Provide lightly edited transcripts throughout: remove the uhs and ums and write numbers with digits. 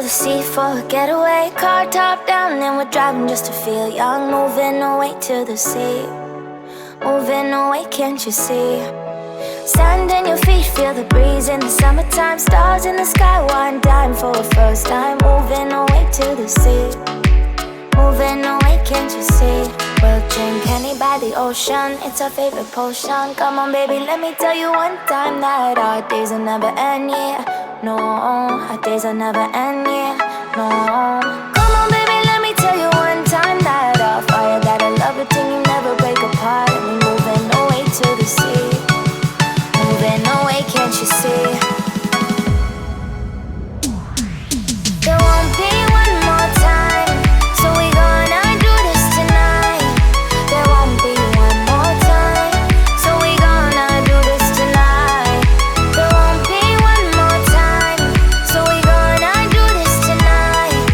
the sea for a getaway. Car top down and we're driving just to feel young. Moving away to the sea, moving away, can't you see? Sand in your feet, feel the breeze in the summertime. Stars in the sky, one dime for a first time. Moving away to the sea, moving away, can't you see? We'll drink honey by the ocean, it's our favorite potion. Come on baby, let me tell you one time that our days will never end, yeah. No, our days will never end, yeah. No. Come on baby, let me tell you one time that our fire got a love routine, you never break apart. And we moving away to the sea, moving away, can't you see? There won't be one more time, so we gonna do this tonight. There won't be one more time, so we gonna do this tonight. There won't be one more time, so we gonna do this tonight.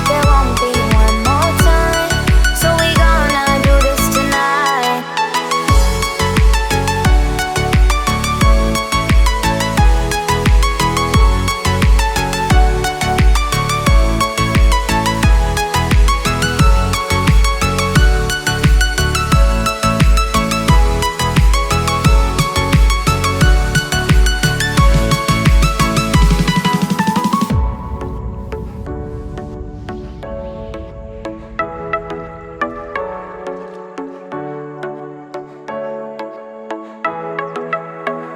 There won't be one more time, so we gonna do this tonight.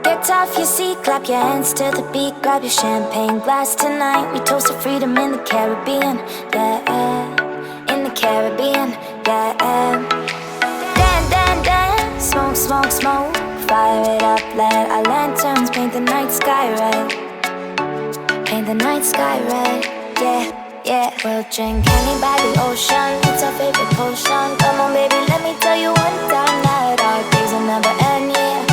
Get off your seat, clap your hands to the beat. Grab your champagne glass tonight. We toast to freedom in the Caribbean, yeah. In the Caribbean, yeah. Dan, dan, dan, smoke, smoke, smoke. Fire it up, let our lanterns paint the night sky red. Paint the night sky red, yeah, yeah. We'll drink honey by the ocean, it's our favorite potion. Come on baby, let me tell you one time that our days will never end, yeah.